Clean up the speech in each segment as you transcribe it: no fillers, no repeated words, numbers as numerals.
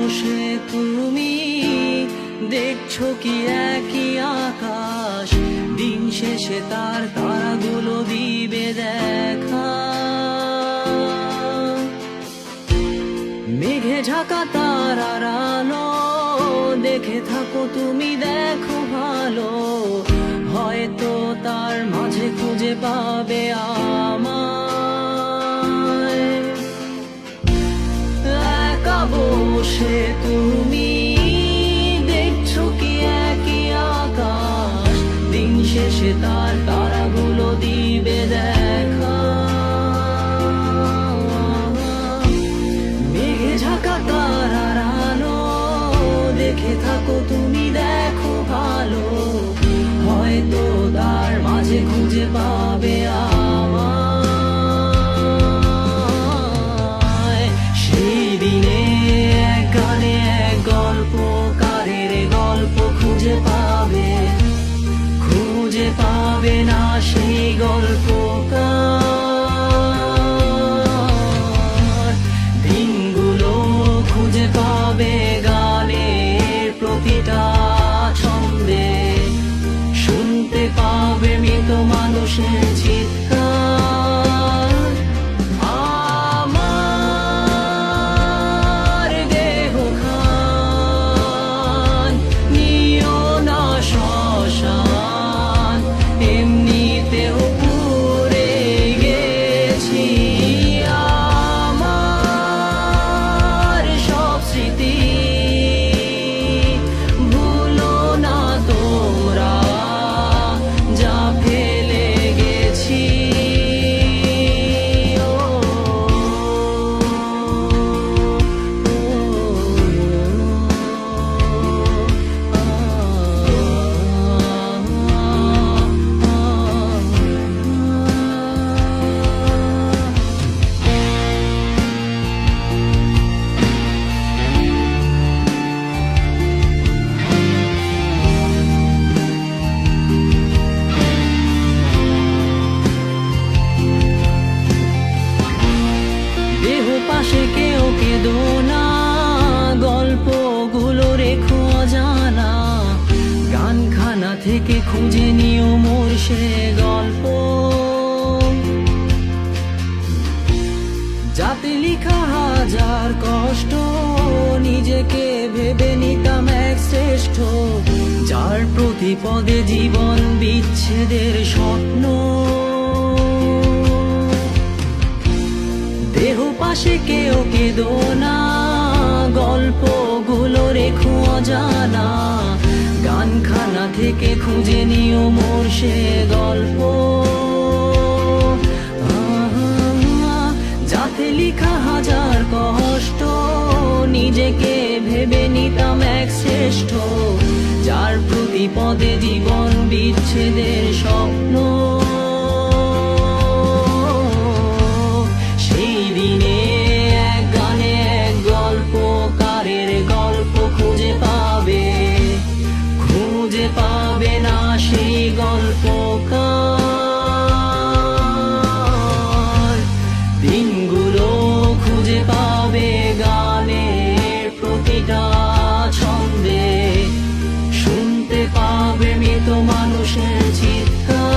বসে তুমি দেখছো কি একই আকাশ, দিন শেষে তার তারাগুলো দিবে দেখা। মেঘে ঢাকা তারার আলো দেখে থাকো তুমি, দেখো ভালো, হয়তো তার মাঝে খুঁজে পাবে আমায়। একা বসে তুমি দেখছো কি একই আকাশ, দিন শেষে তার তারাগুলো দিবে দেখা। মেঘে ঢাকা তারার আলো দেখে থাকো তুমি, দেখো ভালো, হয়তো তার মাঝে খুঁজে পাবে আমায়। সেই দিনে এক গানে এক গল্পকারের গল্প খুঁজে পাবে, খুঁজে পাবে না সেই গল্পকার। দিনগুলো খুঁজে পাবে গানের প্রতিটা ছন্দে, শুনতে পাবে মৃত মানুষের চিৎকার। আমার দেহ খান নিও না শ্মশান, এমনিতেও পুড়ে গেছি। আমার সব স্মৃতি ভুলো না তোমরা, যা ফেলে গেছি। দেহ পাশে কেউ কেঁদো না, গল্পগুলো রেখো অজানা, গানখানা থেকে খুঁজে নিও মোর সে গল্প। যাতে লিখা হাজার কষ্ট, নিজেকে ভেবে নিতাম এক শ্রেষ্ঠ, যার প্রতি পদে জীবন বিচ্ছেদের স্বপ্ন। দেহ পাশে কেউ কেঁদো না, গল্পগুলো রেখো অজানা, গানখানা থেকে খুঁজে নিও মোর সে গল্প। যাতে লিখা হাজার কষ্ট, নিজেকে ভেবে নিতাম এক শ্রেষ্ঠ, যার প্রতি পদে জীবন বিচ্ছেদের স্বপ্ন। সেই দিনে এক গানে এক গল্পকারের গল্প খুঁজে পাবে, খুঁজে পাবে না সেই গল্পকার। দিনগুলো খুঁজে পাবে গানের প্রতিটা ছন্দে, শুনতে পাবে মৃত মানুষের চিৎকার।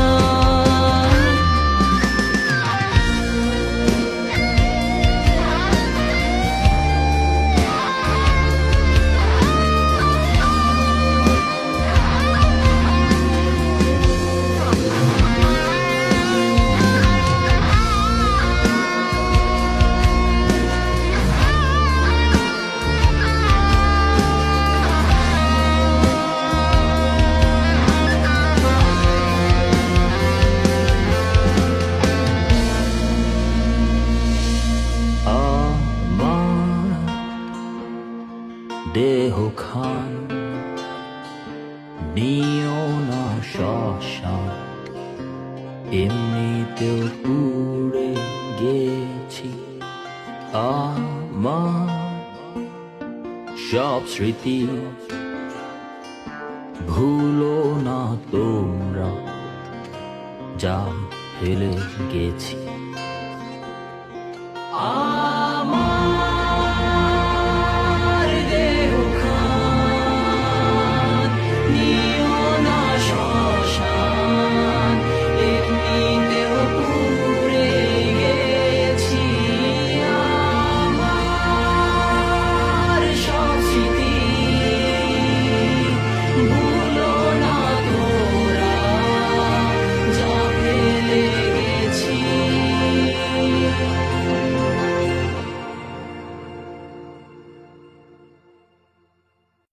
দেহ খান নিও না শ্মশান, এমনিতেও পুড়ে গেছি। আমার সব স্মৃতি ভুলো না তোমরা, যা ফেলে গেছি।